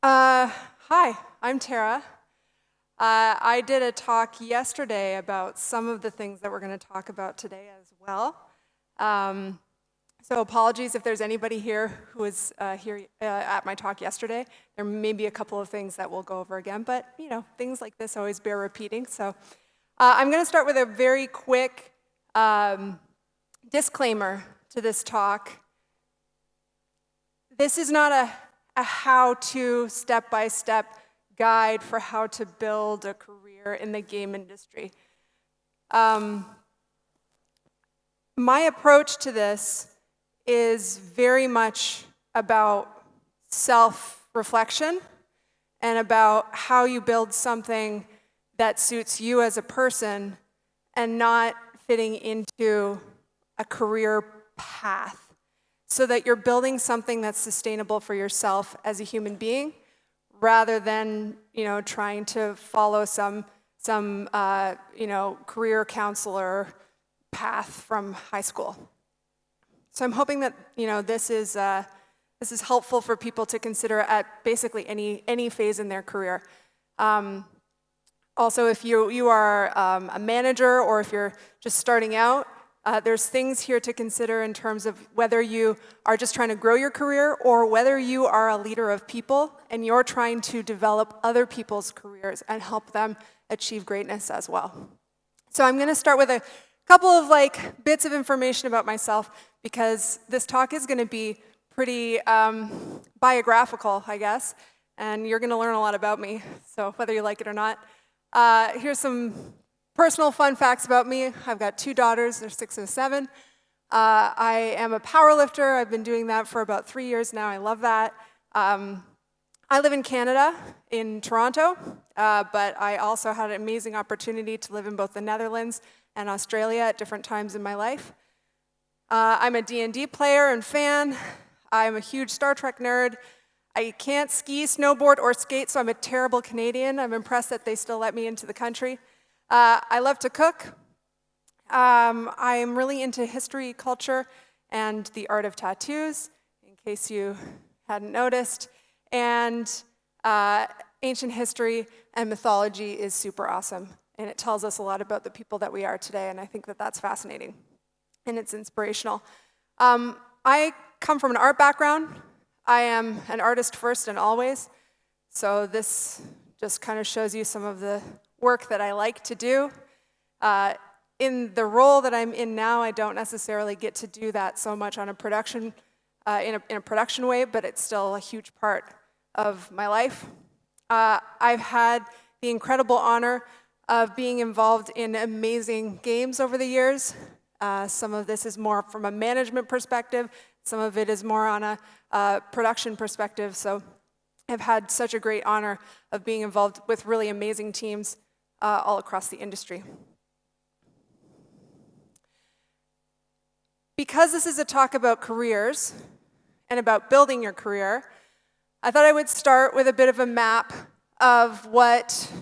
Hi, I'm Tara. I did a talk yesterday about some of the things that we're going to talk about today as well. So apologies if there's anybody here who was here at my talk yesterday. There may be a couple of things that we'll go over again, but you know, things like this always bear repeating. So I'm going to start with a very quick disclaimer to this talk. This is not a how-to, step-by-step guide for how to build a career in the game industry. My approach to this is very much about self-reflection and about how you build something that suits you as a person and not fitting into a career path, so that you're building something that's sustainable for yourself as a human being, rather than trying to follow some career counselor path from high school. So I'm hoping that this is helpful for people to consider at basically any phase in their career. Also, if you are a manager or if you're just starting out, there's things here to consider in terms of whether you are just trying to grow your career or whether you are a leader of people and you're trying to develop other people's careers and help them achieve greatness as well. So I'm going to start with a couple of bits of information about myself, because this talk is going to be pretty biographical, I guess, and you're going to learn a lot about me, so whether you like it or not. Here's some personal fun facts about me. I've got 2 daughters, they're 6 and 7. I am a power lifter. I've been doing that for about 3 years now. I love that. I live in Canada, in Toronto, but I also had an amazing opportunity to live in both the Netherlands and Australia at different times in my life. I'm a D&D player and fan. I'm a huge Star Trek nerd. I can't ski, snowboard, or skate, so I'm a terrible Canadian. I'm impressed that they still let me into the country. I love to cook. I am really into history, culture, and the art of tattoos, in case you hadn't noticed. And ancient history and mythology is super awesome, and it tells us a lot about the people that we are today, and I think that that's fascinating, and it's inspirational. I come from an art background. I am an artist first and always, so this just kind of shows you some of the work that I like to do. In the role that I'm in now, I don't necessarily get to do that so much on a production, in a production way, but it's still a huge part of my life. I've had the incredible honor of being involved in amazing games over the years. Some of this is more from a management perspective, some of it is more on a production perspective, so I've had such a great honor of being involved with really amazing teams all across the industry. Because this is a talk about careers and about building your career, I thought I would start with a bit of a map of what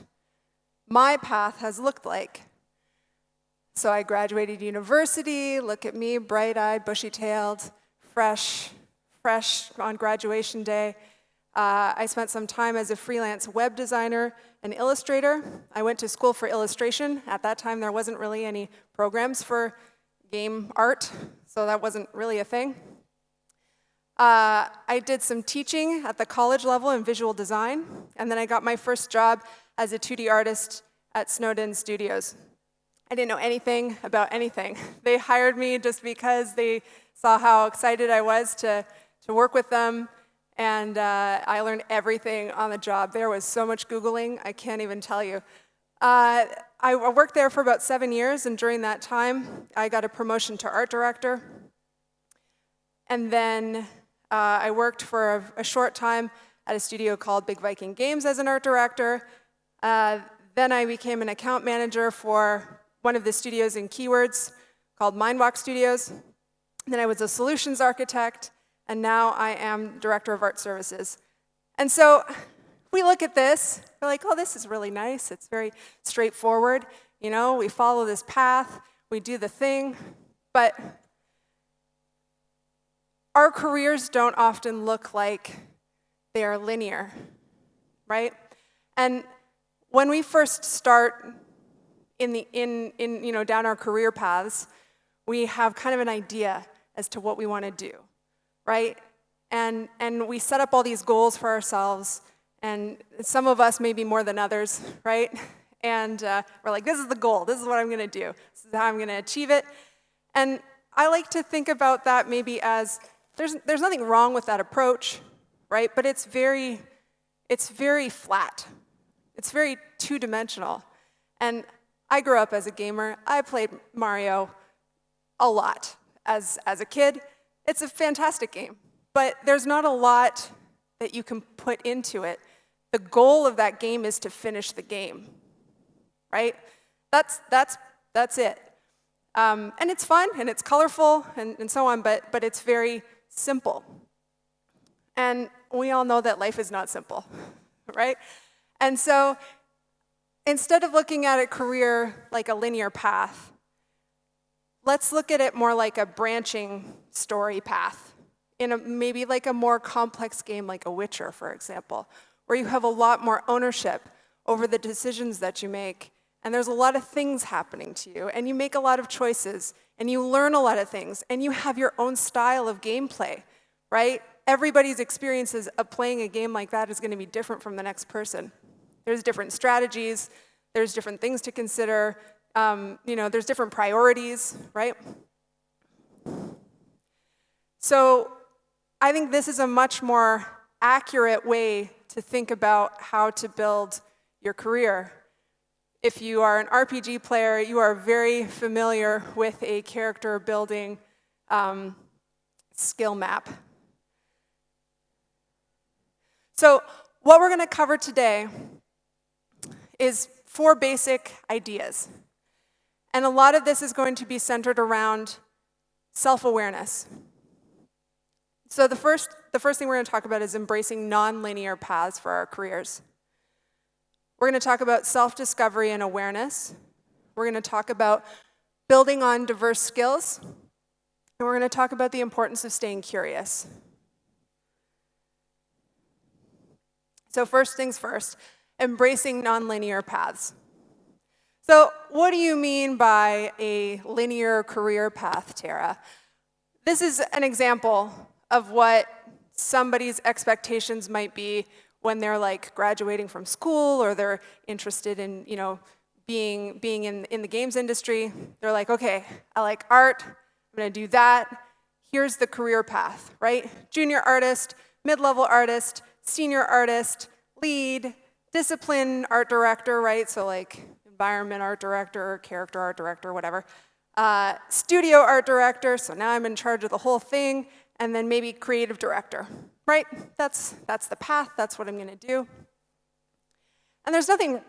my path has looked like. So I graduated university, look at me, bright-eyed, bushy-tailed, fresh on graduation day. I spent some time as a freelance web designer and illustrator. I went to school for illustration. At that time, there wasn't really any programs for game art, so that wasn't really a thing. I did some teaching at the college level in visual design, and then I got my first job as a 2D artist at Snowden Studios. I didn't know anything about anything. They hired me just because they saw how excited I was to work with them, and I learned everything on the job. There was so much Googling, I can't even tell you. I worked there for about 7 years, and during that time, I got a promotion to art director. And then I worked for a short time at a studio called Big Viking Games as an art director. Then I became an account manager for one of the studios in Keywords called Mindwalk Studios. Then I was a solutions architect, and now I am director of art services. And so we look at this, we're like, oh, this is really nice. It's very straightforward. We follow this path, we do the thing, but our careers don't often look like they are linear. right? And when we first start down our career paths, we have kind of an idea as to what we want to do, right? And we set up all these goals for ourselves, and some of us maybe more than others, right? And we're like, this is the goal, this is what I'm going to do, this is how I'm going to achieve it. And I like to think about that maybe as, there's nothing wrong with that approach, right? But it's very flat. It's very two-dimensional. And I grew up as a gamer. I played Mario a lot as a kid. It's a fantastic game, but there's not a lot that you can put into it. The goal of that game is to finish the game, right? That's it. And it's fun, and it's colorful, and so on, but it's very simple. And we all know that life is not simple, right? And so instead of looking at a career like a linear path, let's look at it more like a branching story path, in maybe like a more complex game like a Witcher, for example, where you have a lot more ownership over the decisions that you make, and there's a lot of things happening to you, and you make a lot of choices, and you learn a lot of things, and you have your own style of gameplay, right? Everybody's experiences of playing a game like that is going to be different from the next person. There's different strategies, there's different things to consider, there's different priorities, right? So I think this is a much more accurate way to think about how to build your career. If you are an RPG player, you are very familiar with a character building skill map. So what we're going to cover today is 4 basic ideas. And a lot of this is going to be centered around self-awareness. So the first thing we're going to talk about is embracing non-linear paths for our careers. We're going to talk about self-discovery and awareness. We're going to talk about building on diverse skills. And we're going to talk about the importance of staying curious. So first things first, embracing non-linear paths. So what do you mean by a linear career path, Tara? This is an example of what somebody's expectations might be when they're like graduating from school or they're interested in, being in the games industry. They're like, okay, I like art, I'm gonna do that. Here's the career path, right? Junior artist, mid-level artist, senior artist, lead, discipline art director, right? So like environment art director, character art director, whatever. Studio art director, so now I'm in charge of the whole thing, and then maybe creative director, right? That's the path, that's what I'm gonna do. And there's nothing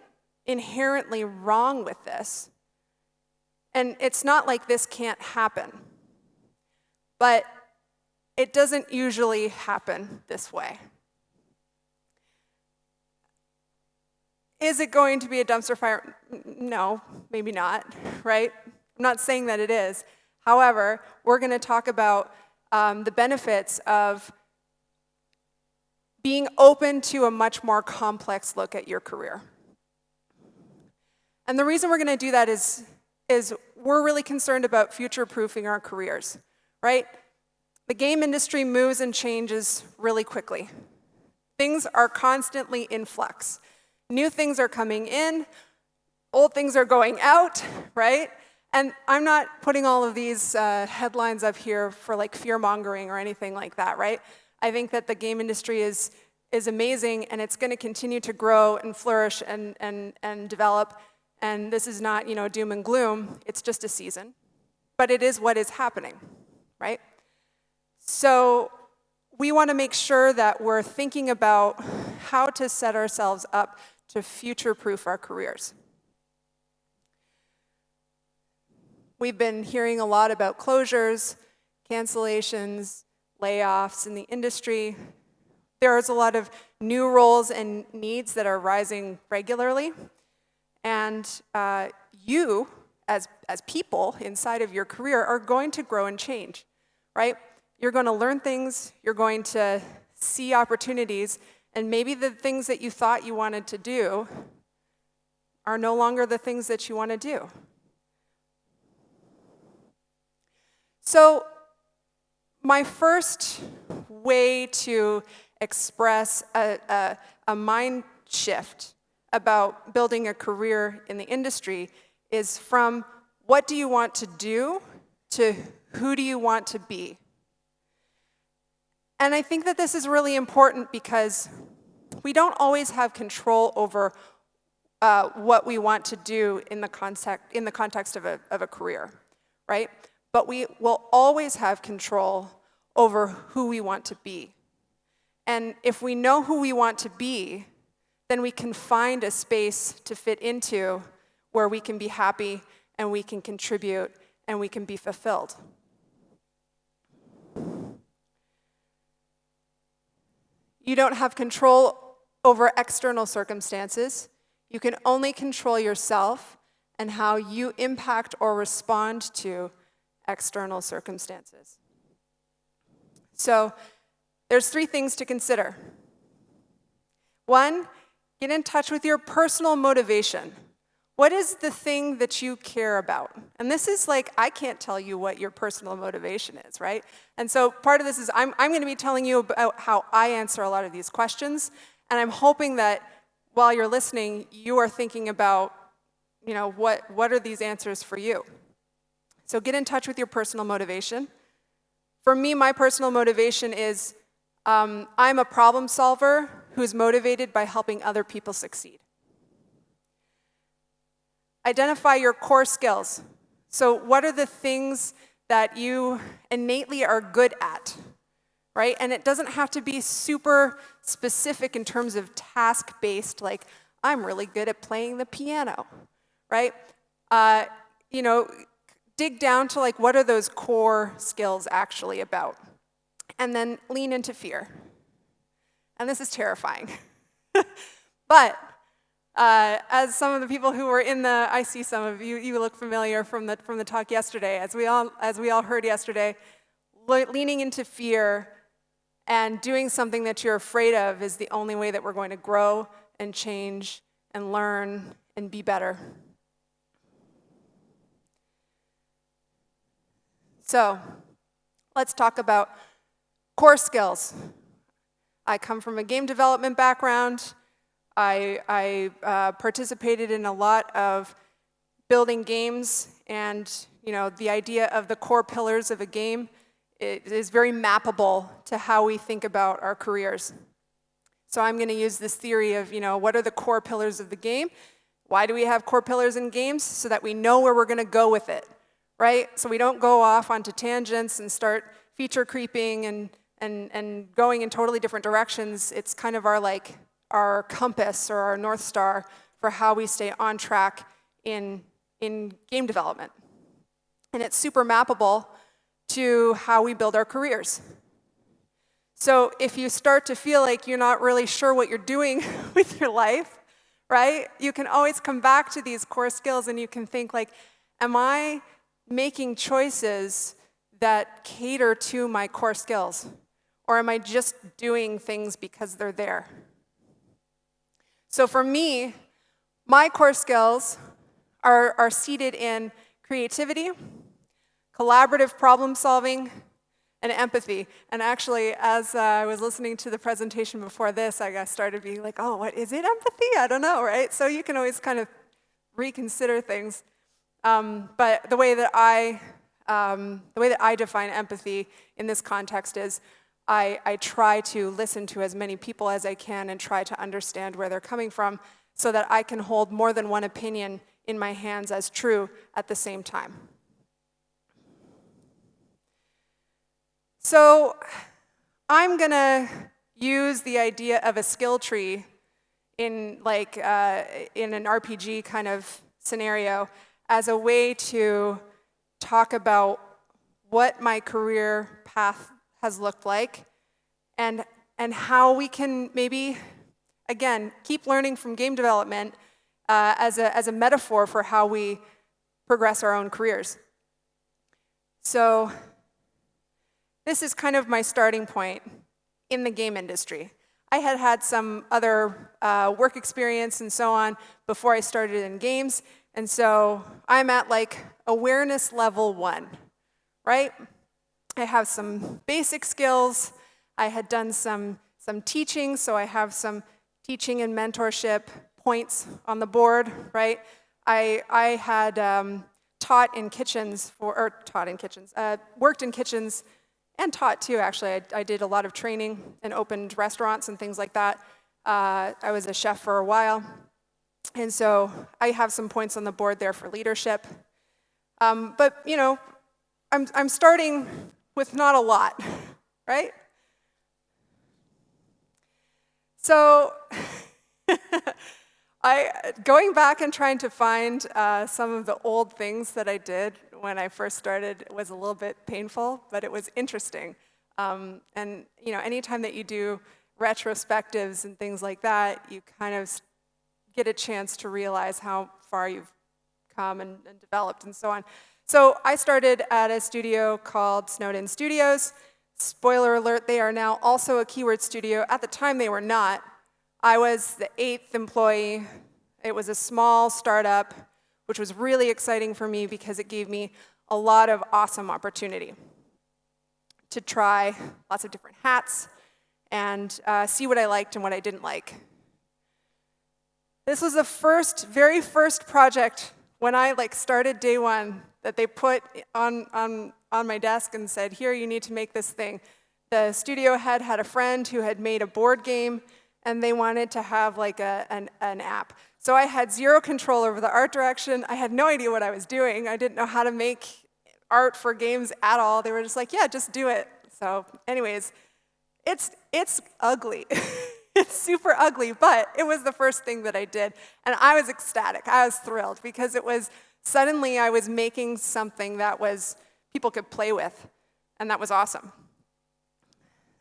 inherently wrong with this. And it's not like this can't happen. But it doesn't usually happen this way. Is it going to be a dumpster fire? No, maybe not, right? I'm not saying that it is. However, we're going to talk about the benefits of being open to a much more complex look at your career. And the reason we're going to do that is we're really concerned about future-proofing our careers, right? The game industry moves and changes really quickly. Things are constantly in flux. New things are coming in, old things are going out, right? And I'm not putting all of these headlines up here for like fear-mongering or anything like that, right? I think that the game industry is amazing, and it's going to continue to grow and flourish and develop. And this is not, doom and gloom. It's just a season. But it is what is happening, right? So we want to make sure that we're thinking about how to set ourselves up to future-proof our careers. We've been hearing a lot about closures, cancellations, layoffs in the industry. There's a lot of new roles and needs that are rising regularly. And you, as people inside of your career, are going to grow and change, right? You're going to learn things, you're going to see opportunities, And maybe the things that you thought you wanted to do are no longer the things that you want to do. So my first way to express a mind shift about building a career in the industry is from what do you want to do to who do you want to be. And I think that this is really important because we don't always have control over what we want to do in the context of a career, right? But we will always have control over who we want to be. And if we know who we want to be, then we can find a space to fit into where we can be happy and we can contribute and we can be fulfilled. You don't have control over external circumstances. You can only control yourself and how you impact or respond to external circumstances. So there's 3 things to consider. 1, get in touch with your personal motivation. What is the thing that you care about? And this is like, I can't tell you what your personal motivation is, right? And so part of this is I'm going to be telling you about how I answer a lot of these questions, and I'm hoping that while you're listening, you are thinking about, what are these answers for you? So get in touch with your personal motivation. For me, my personal motivation is I'm a problem solver who's motivated by helping other people succeed. Identify your core skills. So what are the things that you innately are good at, right? And it doesn't have to be super specific in terms of task-based, like I'm really good at playing the piano, right? Dig down to like what are those core skills actually about? And then lean into fear. And this is terrifying. But as some of the people who were I see some of you look familiar from the talk yesterday, as we all heard yesterday, leaning into fear and doing something that you're afraid of is the only way that we're going to grow and change and learn and be better. So let's talk about core skills. I come from a game development background. I participated in a lot of building games, and the idea of the core pillars of a game is very mappable to how we think about our careers. So I'm going to use this theory of, what are the core pillars of the game? Why do we have core pillars in games? So that we know where we're going to go with it, right? So we don't go off onto tangents and start feature creeping and going in totally different directions. It's kind of our compass or our North Star for how we stay on track in game development. And it's super mappable to how we build our careers. So if you start to feel like you're not really sure what you're doing with your life, right, you can always come back to these core skills and you can think like, am I making choices that cater to my core skills? Or am I just doing things because they're there? So for me, my core skills are seated in creativity, collaborative problem solving, and empathy. And actually, as I was listening to the presentation before this, I started being like, oh, what is it, empathy? I don't know, right? So you can always kind of reconsider things. But the way that I define empathy in this context is I try to listen to as many people as I can and try to understand where they're coming from so that I can hold more than one opinion in my hands as true at the same time. So I'm going to use the idea of a skill tree in an RPG kind of scenario as a way to talk about what my career path has looked like and how we can maybe, again, keep learning from game development as a metaphor for how we progress our own careers. So this is kind of my starting point in the game industry. I had had some other work experience and so on before I started in games, and so I'm at like awareness level 1, right? I have some basic skills. I had done some teaching, so I have some teaching and mentorship points on the board, right? I had worked in kitchens, and taught too, actually. I did a lot of training and opened restaurants and things like that. I was a chef for a while. And so I have some points on the board there for leadership. But, you know, I'm starting with not a lot, right? So going back and trying to find some of the old things that I did when I first started was a little bit painful, but it was interesting. And you know, anytime that you do retrospectives and things like that, you kind of get a chance to realize how far you've come and developed and so on. So I started at a studio called Snowden Studios. Spoiler alert, they are now also a keyword studio. At the time, they were not. I was the 8th employee. It was a small startup, which was really exciting for me because it gave me a lot of awesome opportunity to try lots of different hats and see what I liked and what I didn't like. This was the very first project when I started day one that they put on my desk and said, here, you need to make this thing. The studio head had a friend who had made a board game, and they wanted to have like an app. So I had zero control over the art direction. I had no idea what I was doing. I didn't know how to make art for games at all. They were just like, yeah, just do it. So anyways, it's ugly. It's super ugly, but it was the first thing that I did. And I was ecstatic. I was thrilled because it was suddenly I was making something that was people could play with, and that was awesome.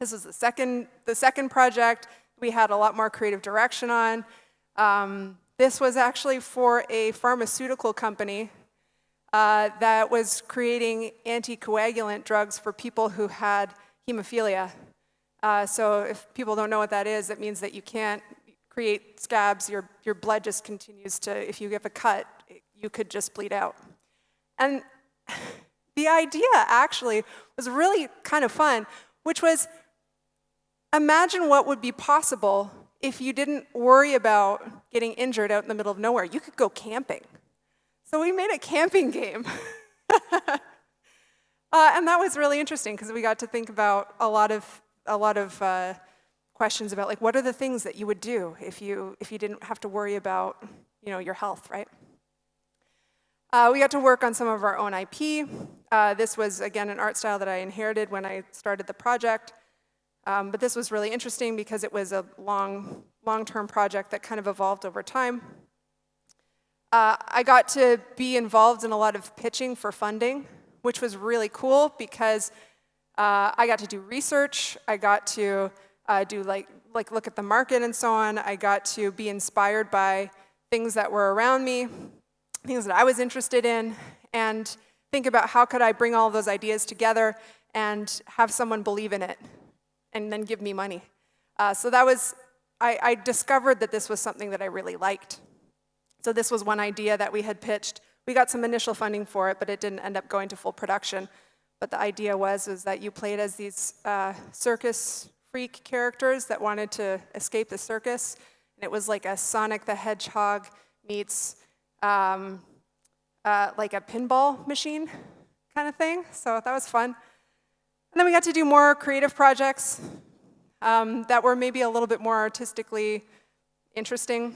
This was the second project. We had a lot more creative direction on. This was actually for a pharmaceutical company that was creating anticoagulant drugs for people who had hemophilia. So if people don't know what that is, it means that you can't create scabs. Your blood just continues to, if you get a cut, you could just bleed out. And the idea actually was really kind of fun, which was, imagine what would be possible if you didn't worry about getting injured out in the middle of nowhere. You could go camping. So we made a camping game. And that was really interesting because we got to think about a lot of questions about like what are the things that you would do if you didn't have to worry about your health, right? We got to work on some of our own IP. This was again an art style that I inherited when I started the project. But this was really interesting because it was a long-term project that kind of evolved over time. I got to be involved in a lot of pitching for funding, which was really cool because I got to do research. I got to do like look at the market and so on. I got to be inspired by things that were around me, things that I was interested in, and think about how could I bring all those ideas together and have someone believe in it and then give me money. So that was, I discovered that this was something that I really liked. So this was one idea that we had pitched. We got some initial funding for it, but it didn't end up going to full production. But the idea was that you played as these circus freak characters that wanted to escape the circus. And it was like a Sonic the Hedgehog meets like a pinball machine kind of thing. So that was fun. And then we got to do more creative projects that were maybe a little bit more artistically interesting.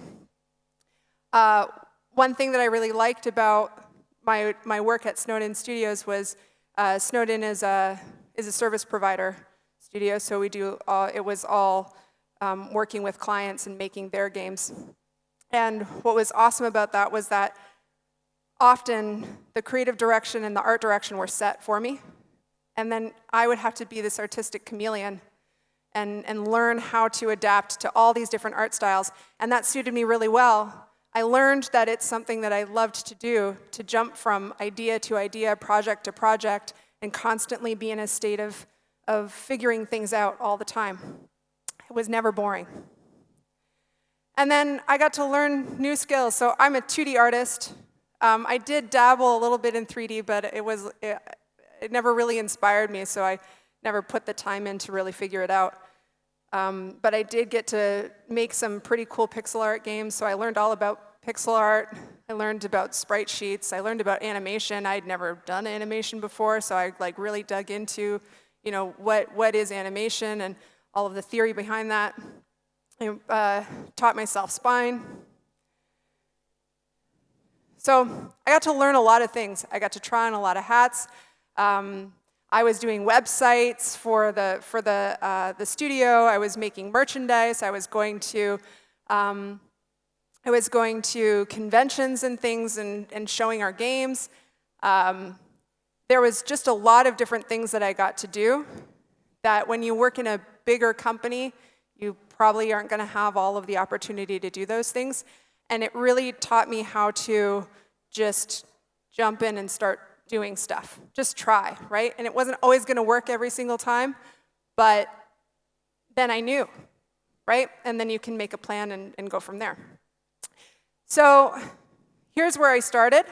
One thing that I really liked about my work at Snowden Studios was Snowden is a service provider studio, so we do it was all working with clients and making their games. And what was awesome about that was that often the creative direction and the art direction were set for me. And then I would have to be this artistic chameleon and learn how to adapt to all these different art styles. And that suited me really well. I learned that it's something that I loved to do, to jump from idea to idea, project to project, and constantly be in a state of figuring things out all the time. it was never boring. And then I got to learn new skills. So I'm a 2D artist. I did dabble a little bit in 3D, but it never really inspired me, so I never put the time in to really figure it out. But I did get to make some pretty cool pixel art games, so I learned all about pixel art. I learned about sprite sheets. I learned about animation. I'd never done animation before, so I really dug into, what is animation and all of the theory behind that. I taught myself spine. So I got to learn a lot of things. I got to try on a lot of hats. I was doing websites for the studio. I was making merchandise. I was going to conventions and things and showing our games. There was just a lot of different things that I got to do that when you work in a bigger company, you probably aren't going to have all of the opportunity to do those things. And it really taught me how to just jump in and start doing stuff. Just try, right? And it wasn't always going to work every single time, but then I knew, right? And then you can make a plan and go from there. So here's where I started.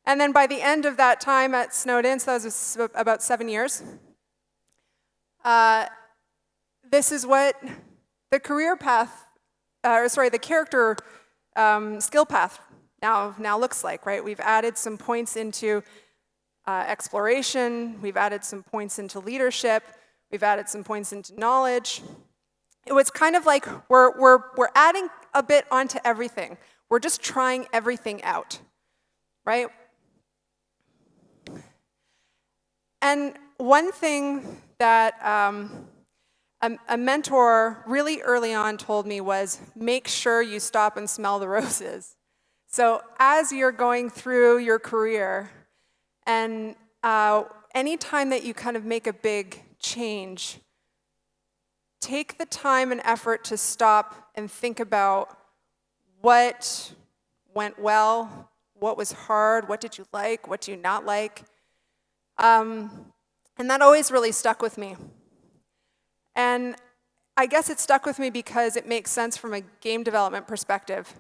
And then by the end of that time at Snowden, so that was about 7 years, this is what the career path, the character skill path now looks like, right? We've added some points into exploration. We've added some points into leadership. We've added some points into knowledge. It was kind of like we're adding a bit onto everything. We're just trying everything out, right? And one thing that a mentor really early on told me was, make sure you stop and smell the roses. So as you're going through your career, and any time that you kind of make a big change, take the time and effort to stop and think about what went well, what was hard, what did you like, what do you not like. And that always really stuck with me. And I guess it stuck with me because it makes sense from a game development perspective.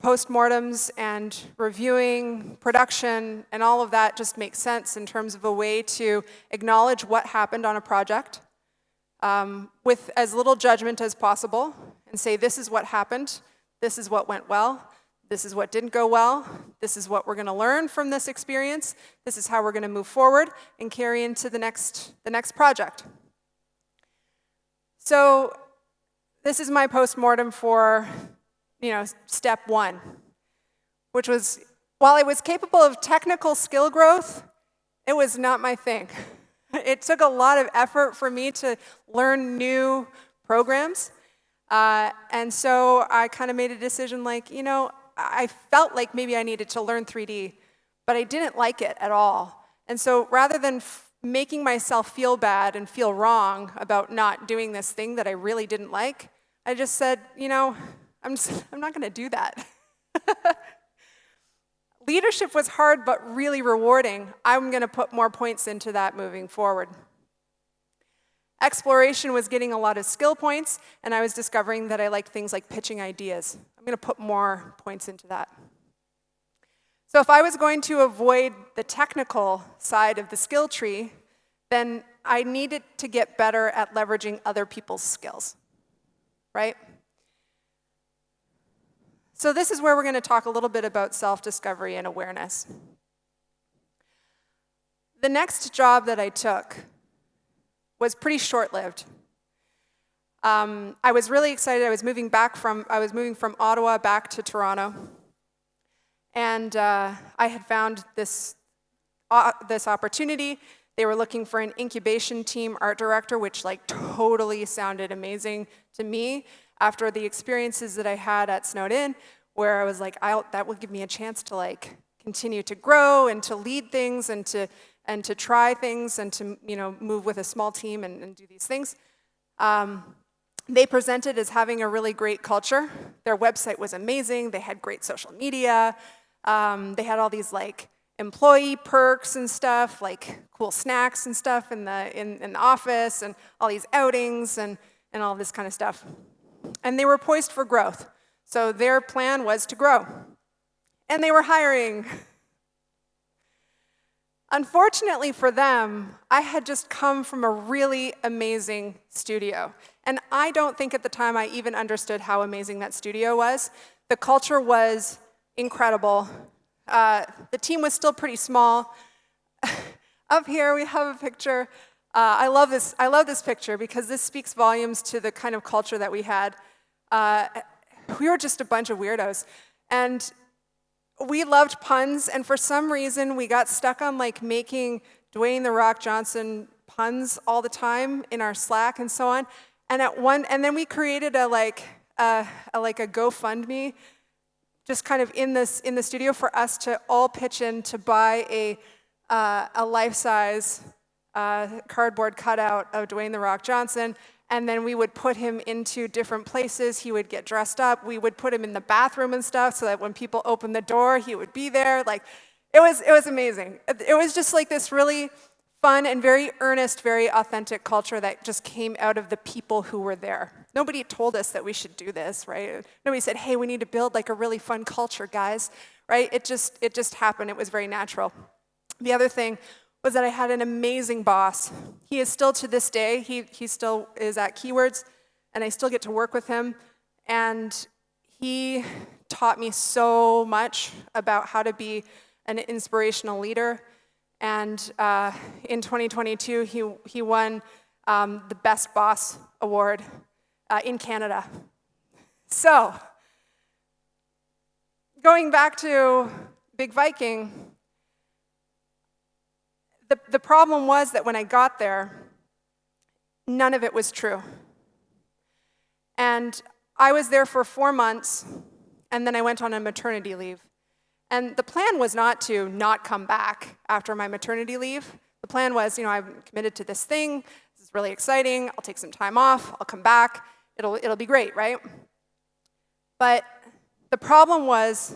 Postmortems and reviewing production and all of that just makes sense in terms of a way to acknowledge what happened on a project with as little judgment as possible and say, this is what happened, this is what went well, this is what didn't go well, this is what we're going to learn from this experience, this is how we're going to move forward and carry into the next project. So this is my postmortem for step 1, which was, while I was capable of technical skill growth, it was not my thing. It took a lot of effort for me to learn new programs. And so I kind of made a decision I felt like maybe I needed to learn 3D, but I didn't like it at all. And so rather than making myself feel bad and feel wrong about not doing this thing that I really didn't like, I just said, I'm not going to do that. Leadership was hard, but really rewarding. I'm going to put more points into that moving forward. Exploration was getting a lot of skill points, and I was discovering that I liked things like pitching ideas. I'm going to put more points into that. So if I was going to avoid the technical side of the skill tree, then I needed to get better at leveraging other people's skills, right? So this is where we're going to talk a little bit about self-discovery and awareness. The next job that I took was pretty short-lived. I was really excited. I was moving from Ottawa back to Toronto, and I had found this opportunity. They were looking for an incubation team art director, which totally sounded amazing to me after the experiences that I had at Snowden, where I was like, that would give me a chance to continue to grow and to lead things and to try things and to move with a small team and do these things. They presented as having a really great culture. Their website was amazing. They had great social media. They had all these employee perks and stuff, like cool snacks and stuff in the office, and all these outings and all this kind of stuff. And they were poised for growth. So their plan was to grow. And they were hiring. Unfortunately for them, I had just come from a really amazing studio. And I don't think at the time I even understood how amazing that studio was. The culture was incredible. The team was still pretty small. Up here we have a picture. I love this picture because this speaks volumes to the kind of culture that we had. We were just a bunch of weirdos. And we loved puns, and for some reason, we got stuck on like making Dwayne "The Rock" Johnson puns all the time in our Slack and so on. And then we created a GoFundMe, just kind of in the studio for us to all pitch in to buy a life-size cardboard cutout of Dwayne "The Rock" Johnson. And then we would put him into different places. He would get dressed up. We would put him in the bathroom and stuff so that when people opened the door, he would be there. Like, it was amazing. It was just like this really fun and very earnest, very authentic culture that just came out of the people who were there. Nobody told us that we should do this, right? Nobody said, hey, we need to build like a really fun culture, guys, right? It just happened. It was very natural. The other thing was that I had an amazing boss. He is still to this day, he still is at Keywords, and I still get to work with him. And he taught me so much about how to be an inspirational leader. And in 2022, he won the Best Boss Award in Canada. So, going back to Big Viking, the problem was that when I got there, none of it was true. And I was there for 4 months, and then I went on a maternity leave. And the plan was not to not come back after my maternity leave. The plan was, I'm committed to this thing. This is really exciting. I'll take some time off. I'll come back. It'll be great, right? But the problem was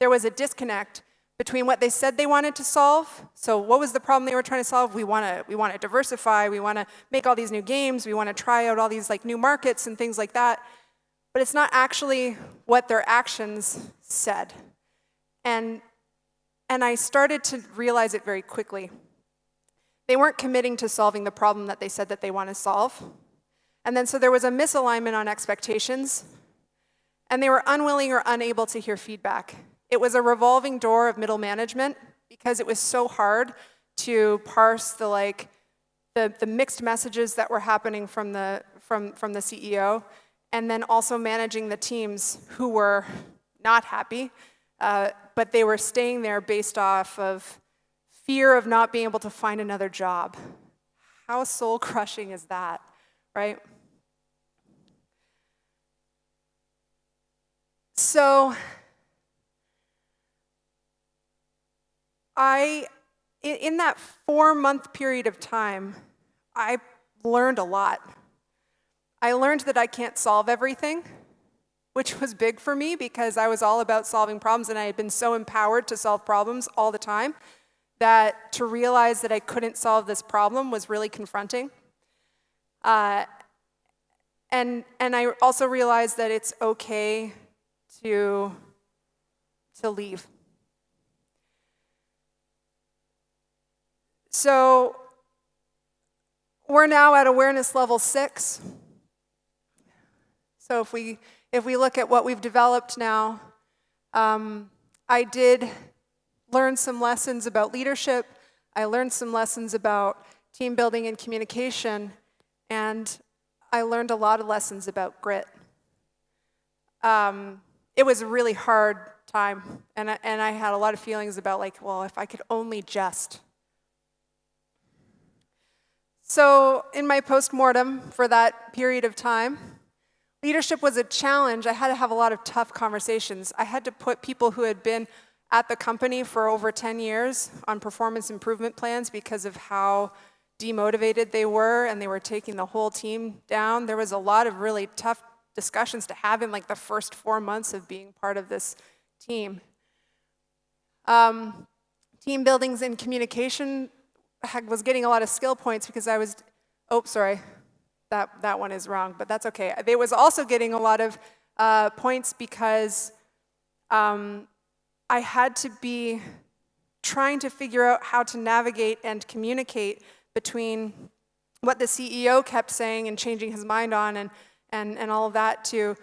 there was a disconnect between what they said they wanted to solve. So what was the problem they were trying to solve? We want to diversify. We want to make all these new games. We want to try out all these like new markets and things like that. But it's not actually what their actions said. And I started to realize it very quickly. They weren't committing to solving the problem that they said that they want to solve. And then so there was a misalignment on expectations, and they were unwilling or unable to hear feedback. It was a revolving door of middle management because it was so hard to parse the mixed messages that were happening from the CEO, and then also managing the teams who were not happy, but they were staying there based off of fear of not being able to find another job. How soul-crushing is that, right? So in that 4-month period of time, I learned a lot. I learned that I can't solve everything, which was big for me because I was all about solving problems, and I had been so empowered to solve problems all the time that to realize that I couldn't solve this problem was really confronting. And I also realized that it's okay to leave. So we're now at awareness level 6. So if we look at what we've developed now, I did learn some lessons about leadership. I learned some lessons about team building and communication, and I learned a lot of lessons about grit. It was a really hard time, and I had a lot of feelings about if I could only just. So in my postmortem for that period of time, leadership was a challenge. I had to have a lot of tough conversations. I had to put people who had been at the company for over 10 years on performance improvement plans because of how demotivated they were, and they were taking the whole team down. There was a lot of really tough discussions to have in the first 4 months of being part of this team. Team buildings and communication was getting a lot of skill points because I was, oh, sorry, that one is wrong, but that's okay. It was also getting a lot of points because I had to be trying to figure out how to navigate and communicate between what the CEO kept saying and changing his mind on and all of that to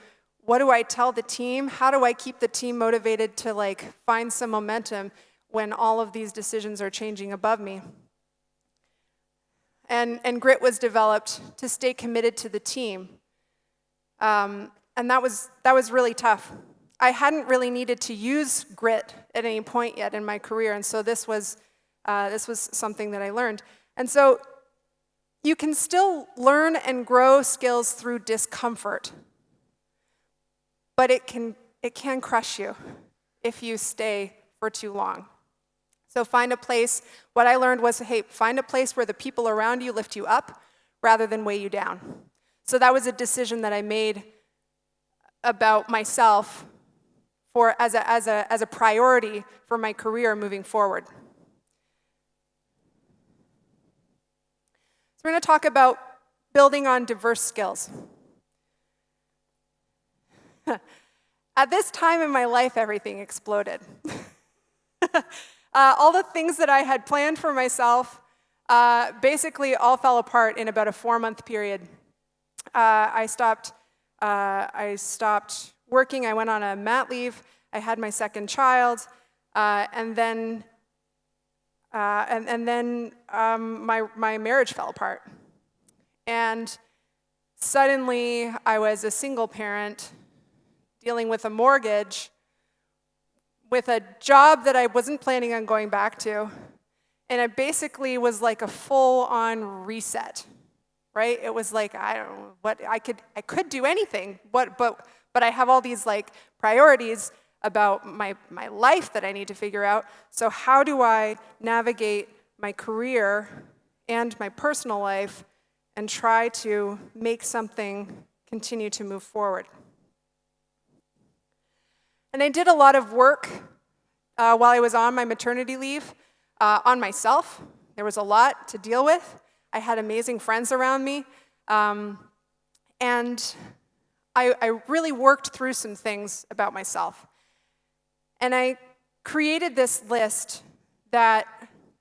what do I tell the team? How do I keep the team motivated to like find some momentum when all of these decisions are changing above me? And grit was developed to stay committed to the team. And that was really tough. I hadn't really needed to use grit at any point yet in my career, and so this was something that I learned. And so you can still learn and grow skills through discomfort, but it can crush you if you stay for too long. So find a place. What I learned was, hey, find a place where the people around you lift you up rather than weigh you down. So that was a decision that I made about myself as a priority for my career moving forward. So we're going to talk about building on diverse skills. At this time in my life, everything exploded. All the things that I had planned for myself basically all fell apart in about a 4-month period. I stopped working. I went on a mat leave. I had my second child, and then my marriage fell apart. And suddenly, I was a single parent dealing with a mortgage, with a job that I wasn't planning on going back to, and it basically was like a full-on reset, right? It was like, I don't know what I could do anything, but I have all these like priorities about my life that I need to figure out. So how do I navigate my career and my personal life and try to make something continue to move forward? And I did a lot of work while I was on my maternity leave on myself. There was a lot to deal with. I had amazing friends around me. And I really worked through some things about myself. And I created this list that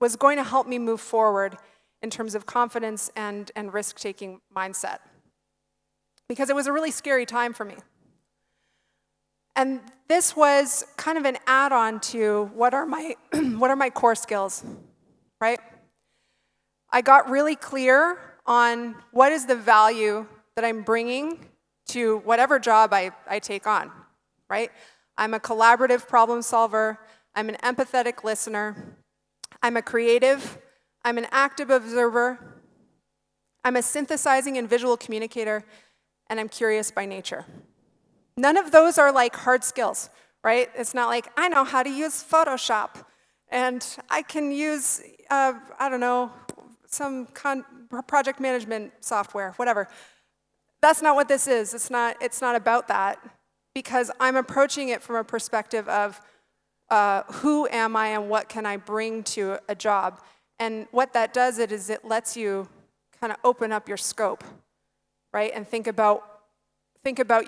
was going to help me move forward in terms of confidence and risk-taking mindset. Because it was a really scary time for me. And this was kind of an add-on to what are my core skills, right? I got really clear on what is the value that I'm bringing to whatever job I take on, right? I'm a collaborative problem solver. I'm an empathetic listener. I'm a creative. I'm an active observer. I'm a synthesizing and visual communicator, and I'm curious by nature. None of those are like hard skills, right? It's not like, I know how to use Photoshop, and I can use, I don't know, some project management software, whatever. That's not what this is. It's not about that, because I'm approaching it from a perspective of who am I and what can I bring to a job. And what that does is it lets you kind of open up your scope, right? And think about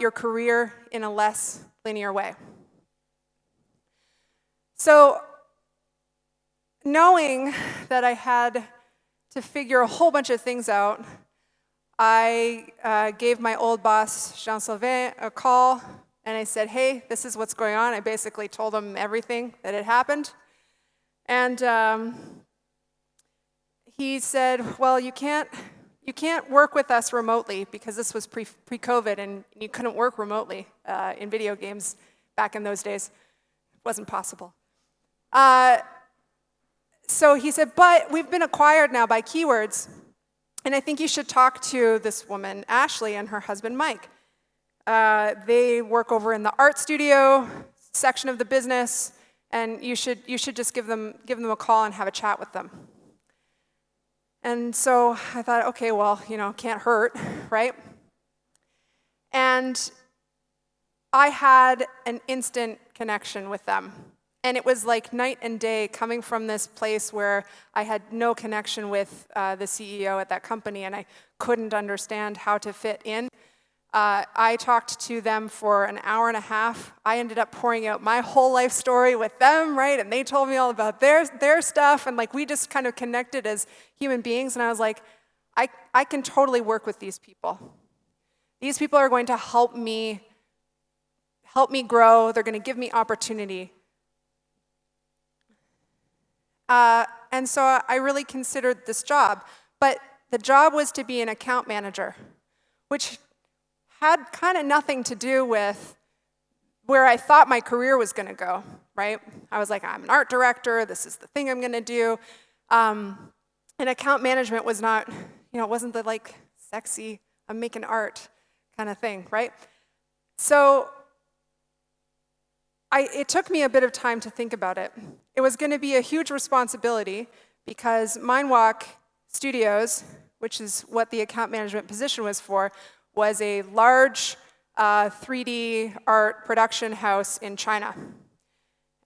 your career in a less linear way. So knowing that I had to figure a whole bunch of things out, I gave my old boss, Jean-Sylvain, a call, and I said, hey, this is what's going on. I basically told him everything that had happened. And he said, well, you can't work with us remotely, because this was pre-COVID, and you couldn't work remotely in video games back in those days. It wasn't possible. So he said, but we've been acquired now by Keywords, and I think you should talk to this woman, Ashley, and her husband, Mike. They work over in the art studio section of the business, and you should just give them a call and have a chat with them. And so I thought, okay, well, can't hurt, right? And I had an instant connection with them. And it was like night and day coming from this place where I had no connection with the CEO at that company, and I couldn't understand how to fit in. I talked to them for an hour and a half. I ended up pouring out my whole life story with them, right? And they told me all about their stuff, and like we just kind of connected as human beings. And I was like, I can totally work with these people. These people are going to help me grow. They're going to give me opportunity. And so I really considered this job. But the job was to be an account manager, which had kind of nothing to do with where I thought my career was going to go, right? I was like, I'm an art director. This is the thing I'm going to do. And account management was not, it wasn't the like sexy, I'm making art kind of thing, right? So it took me a bit of time to think about it. It was going to be a huge responsibility because Mindwalk Studios, which is what the account management position was for, was a large 3D art production house in China.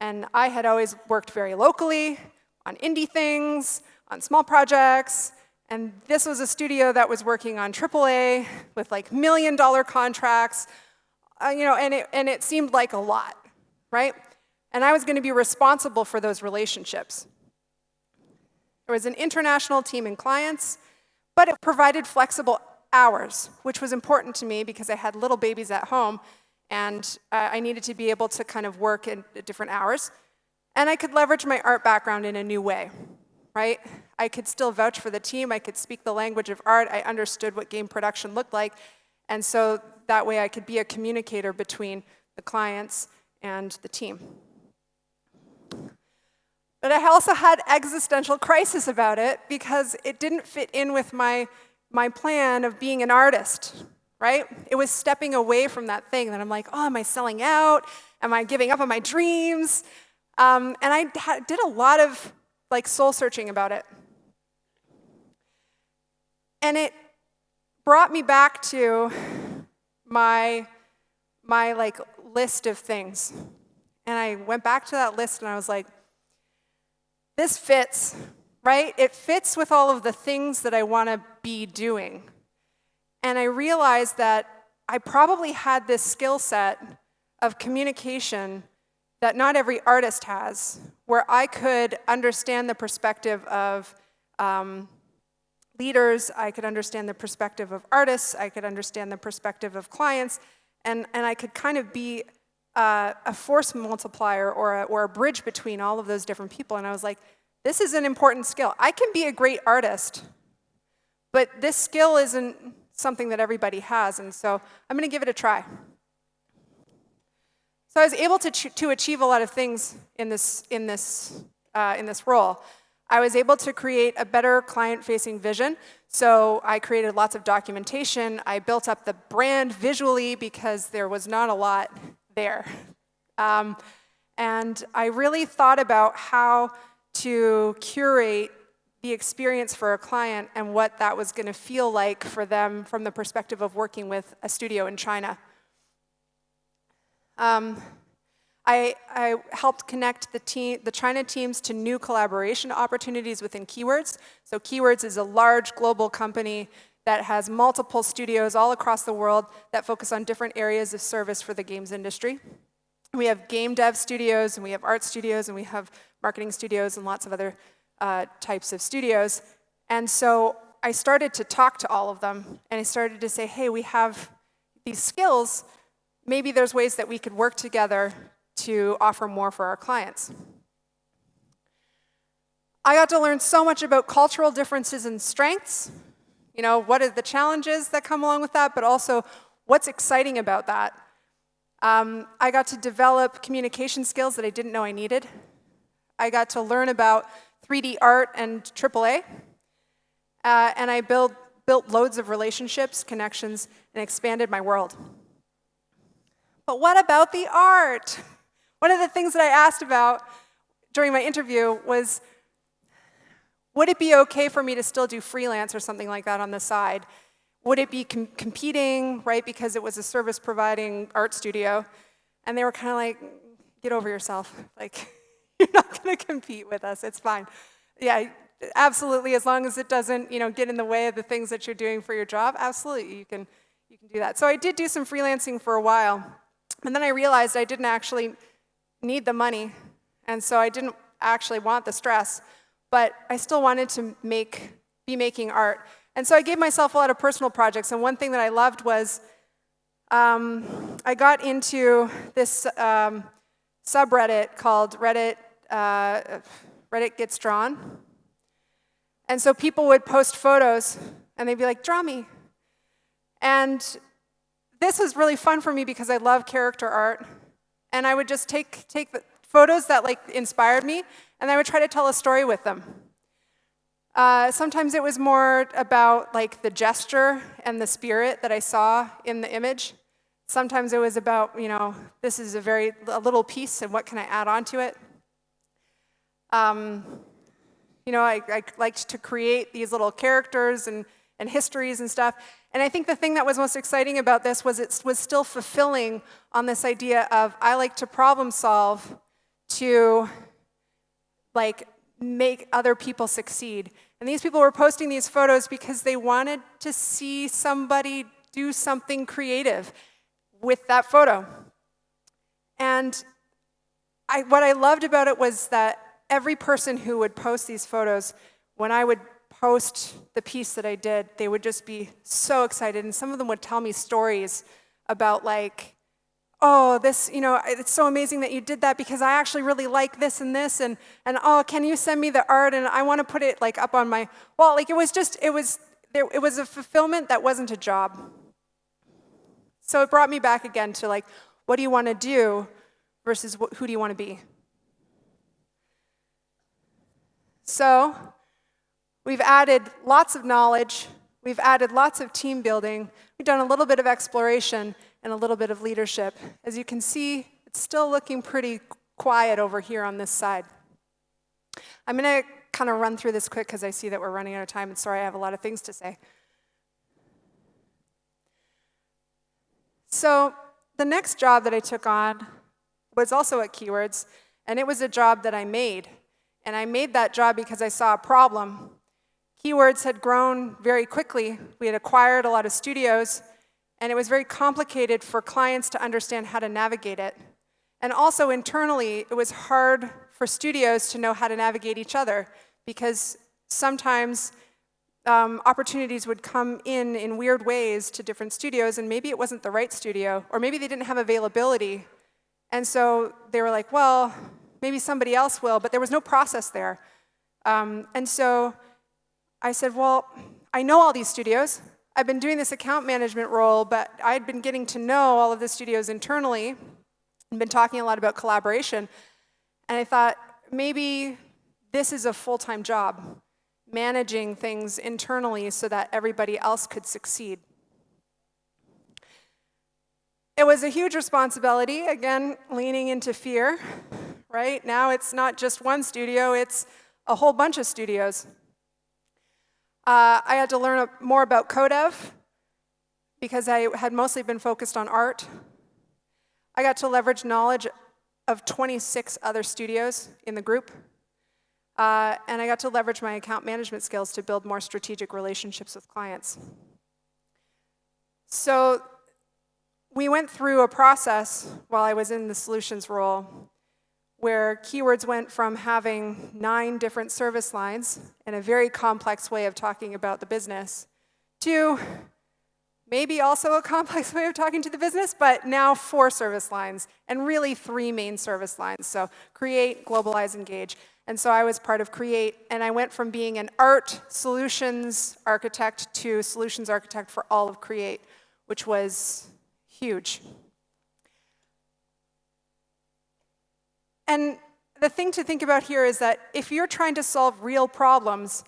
And I had always worked very locally on indie things, on small projects, and this was a studio that was working on AAA with like $1 million contracts, and it seemed like a lot, right? And I was going to be responsible for those relationships. There was an international team and clients, but it provided flexible hours, which was important to me because I had little babies at home, and I needed to be able to kind of work at different hours. And I could leverage my art background in a new way, right? I could still vouch for the team. I could speak the language of art. I understood what game production looked like. And so that way I could be a communicator between the clients and the team. But I also had existential crisis about it because it didn't fit in with my plan of being an artist, right? It was stepping away from that thing that I'm like, oh, am I selling out? Am I giving up on my dreams? And I did a lot of like soul searching about it. And it brought me back to my like list of things. And I went back to that list and I was like, this fits, right? It fits with all of the things that I want to be doing. And I realized that I probably had this skill set of communication that not every artist has, where I could understand the perspective of leaders, I could understand the perspective of artists, I could understand the perspective of clients, and I could kind of be a force multiplier or a bridge between all of those different people. And I was like, this is an important skill. I can be a great artist, but this skill isn't something that everybody has, and so I'm going to give it a try. So I was able to achieve a lot of things in this role. I was able to create a better client-facing vision. So I created lots of documentation. I built up the brand visually because there was not a lot there. And I really thought about how to curate the experience for a client and what that was going to feel like for them from the perspective of working with a studio in China. I helped connect the China teams to new collaboration opportunities within Keywords. So Keywords is a large global company that has multiple studios all across the world that focus on different areas of service for the games industry. We have game dev studios, and we have art studios, and we have marketing studios, and lots of other types of studios. And so I started to talk to all of them, and I started to say, hey, we have these skills. Maybe there's ways that we could work together to offer more for our clients. I got to learn so much about cultural differences and strengths. What are the challenges that come along with that, but also what's exciting about that. I got to develop communication skills that I didn't know I needed. I got to learn about 3D art and AAA. And I built loads of relationships, connections, and expanded my world. But what about the art? One of the things that I asked about during my interview was, would it be okay for me to still do freelance or something like that on the side? Would it be competing, right, because it was a service-providing art studio? And they were kind of like, get over yourself. Like, You're not going to compete with us. It's fine. Yeah, absolutely. As long as it doesn't, get in the way of the things that you're doing for your job, absolutely, you can do that. So I did do some freelancing for a while, and then I realized I didn't actually need the money, and so I didn't actually want the stress, but I still wanted to be making art. And so I gave myself a lot of personal projects, and one thing that I loved was I got into this subreddit called Reddit Gets Drawn. And so people would post photos, and they'd be like, draw me. And this was really fun for me because I love character art. And I would just take the photos that inspired me, and I would try to tell a story with them. Sometimes it was more about the gesture and the spirit that I saw in the image. Sometimes it was about, this is a little piece, and what can I add on to it? I liked to create these little characters and histories and stuff. And I think the thing that was most exciting about this was it was still fulfilling on this idea of I like to problem solve to make other people succeed. And these people were posting these photos because they wanted to see somebody do something creative with that photo. And what I loved about it was that every person who would post these photos, when I would post the piece that I did, they would just be so excited. And some of them would tell me stories about oh, this, it's so amazing that you did that because I actually really like this, and oh, can you send me the art, and I want to put it up on my wall. It was a fulfillment that wasn't a job. So it brought me back again to what do you want to do versus who do you want to be? So we've added lots of knowledge, we've added lots of team building, we've done a little bit of exploration, and a little bit of leadership. As you can see, it's still looking pretty quiet over here on this side. I'm going to kind of run through this quick because I see that we're running out of time, and sorry, I have a lot of things to say. So the next job that I took on was also at Keywords, and it was a job that I made. And I made that job because I saw a problem. Keywords had grown very quickly. We had acquired a lot of studios, and it was very complicated for clients to understand how to navigate it. And also internally, it was hard for studios to know how to navigate each other because sometimes opportunities would come in weird ways to different studios, and maybe it wasn't the right studio, or maybe they didn't have availability. And so they were like, well, maybe somebody else will, but there was no process there. And so I said, well, I know all these studios. I've been doing this account management role, but I'd been getting to know all of the studios internally and been talking a lot about collaboration. And I thought, maybe this is a full-time job, managing things internally so that everybody else could succeed. It was a huge responsibility, again, leaning into fear, right? Now it's not just one studio, it's a whole bunch of studios. I had to learn more about codev because I had mostly been focused on art. I got to leverage knowledge of 26 other studios in the group. And I got to leverage my account management skills to build more strategic relationships with clients. So we went through a process while I was in the solutions role where Keywords went from having 9 different service lines and a very complex way of talking about the business to maybe also a complex way of talking to the business, but now 4 service lines and really 3 main service lines. So Create, Globalize, Engage. And so I was part of Create, and I went from being an art solutions architect to solutions architect for all of Create, which was huge. And the thing to think about here is that if you're trying to solve real problems,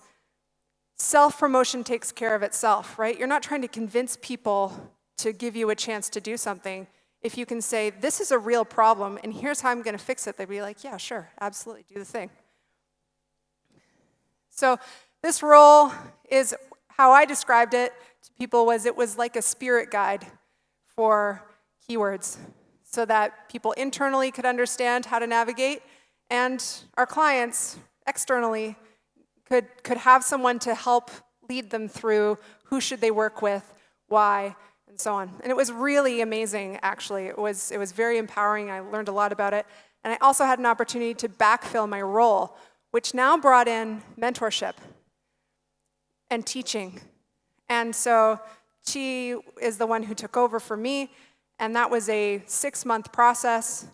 self-promotion takes care of itself, right? You're not trying to convince people to give you a chance to do something. If you can say, this is a real problem, and here's how I'm going to fix it, they'd be like, yeah, sure, absolutely, do the thing. So this role is how I described it to people was it was like a spirit guide for Keywords so that people internally could understand how to navigate and our clients externally could have someone to help lead them through who should they work with, why, and so on. And it was really amazing, actually. It was very empowering. I learned a lot about it. And I also had an opportunity to backfill my role, which now brought in mentorship and teaching. And so she is the one who took over for me, and that was a 6-month process,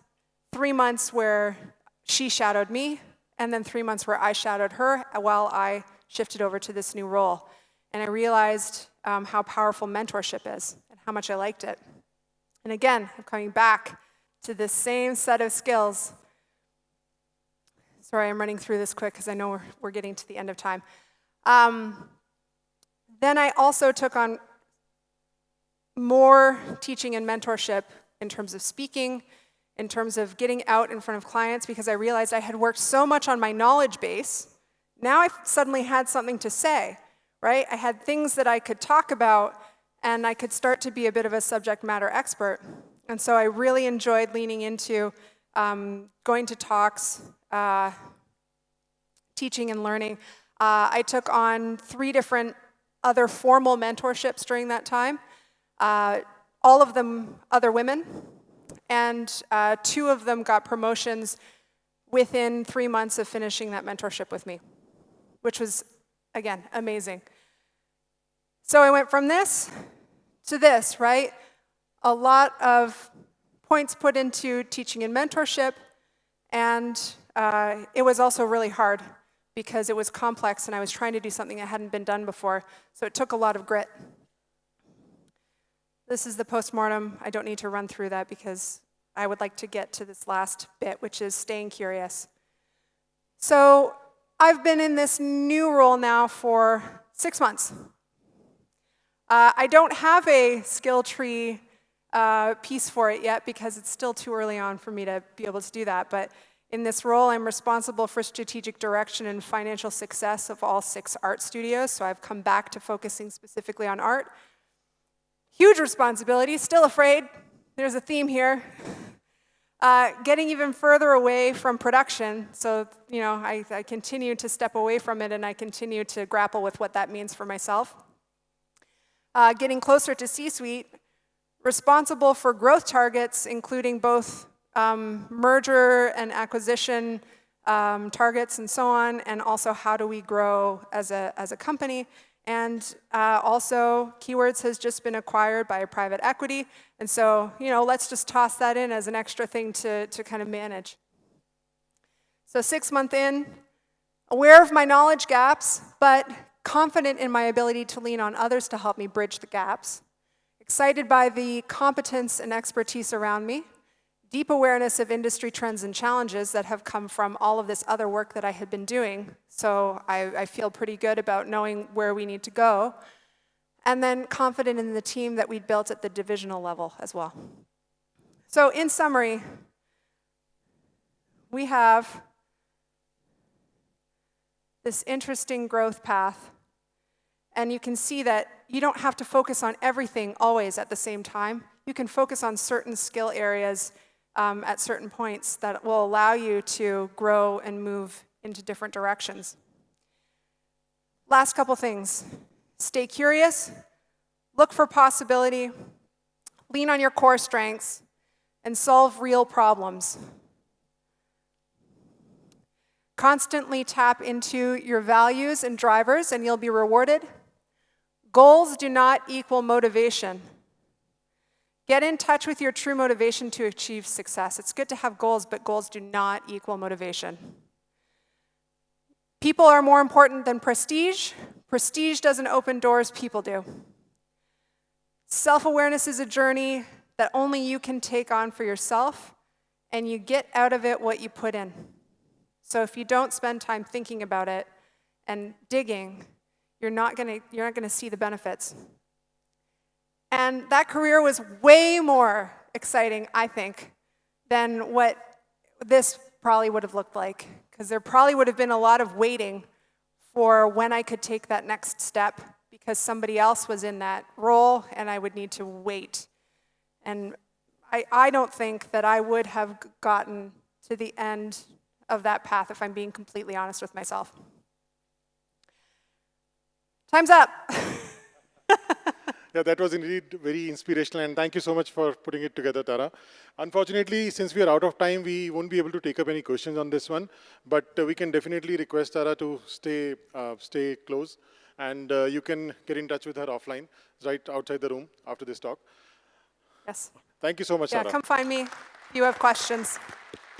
3 months where she shadowed me, and then 3 months where I shadowed her while I shifted over to this new role. And I realized how powerful mentorship is and how much I liked it. And again, I'm coming back to this same set of skills. Sorry, I'm running through this quick because I know we're getting to the end of time. Then I also took on more teaching and mentorship in terms of speaking, in terms of getting out in front of clients, because I realized I had worked so much on my knowledge base. Now I suddenly had something to say, right? I had things that I could talk about, and I could start to be a bit of a subject matter expert. And so I really enjoyed leaning into going to talks, teaching and learning. I took on 3 different other formal mentorships during that time, all of them other women, and 2 of them got promotions within 3 months of finishing that mentorship with me, which was, again, amazing. So I went from this to this, right? A lot of points put into teaching and mentorship, and it was also really hard because it was complex and I was trying to do something that hadn't been done before, so it took a lot of grit. This is the postmortem. I don't need to run through that because I would like to get to this last bit, which is staying curious. So I've been in this new role now for 6 months. I don't have a skill tree piece for it yet because it's still too early on for me to be able to do that. But in this role, I'm responsible for strategic direction and financial success of all 6 art studios. So I've come back to focusing specifically on art. Huge responsibility, still afraid. There's a theme here. Getting even further away from production. So, I continue to step away from it and I continue to grapple with what that means for myself. Getting closer to C-suite, responsible for growth targets, including both merger and acquisition targets and so on, and also how do we grow as a company. And also, Keywords has just been acquired by a private equity, and so, let's just toss that in as an extra thing to kind of manage. So 6 months in, aware of my knowledge gaps, but confident in my ability to lean on others to help me bridge the gaps. Excited by the competence and expertise around me. Deep awareness of industry trends and challenges that have come from all of this other work that I had been doing. So I feel pretty good about knowing where we need to go. And then confident in the team that we'd built at the divisional level as well. So in summary, we have this interesting growth path. And you can see that you don't have to focus on everything always at the same time. You can focus on certain skill areas at certain points that will allow you to grow and move into different directions. Last couple things. Stay curious, look for possibility, lean on your core strengths, and solve real problems. Constantly tap into your values and drivers, and you'll be rewarded. Goals do not equal motivation. Get in touch with your true motivation to achieve success. It's good to have goals, but goals do not equal motivation. People are more important than prestige. Prestige doesn't open doors, people do. Self-awareness is a journey that only you can take on for yourself, and you get out of it what you put in. So if you don't spend time thinking about it and digging, you're not gonna see the benefits. And that career was way more exciting, I think, than what this probably would have looked like. Because there probably would have been a lot of waiting for when I could take that next step because somebody else was in that role and I would need to wait. And I don't think that I would have gotten to the end of that path, if I'm being completely honest with myself. Time's up. Yeah, that was indeed very inspirational, and thank you so much for putting it together, Tara. Unfortunately, since we are out of time, we won't be able to take up any questions on this one, but we can definitely request Tara to stay close, and you can get in touch with her offline, right outside the room after this talk. Yes. Thank you so much, Yeah, Tara. come find me if you have questions.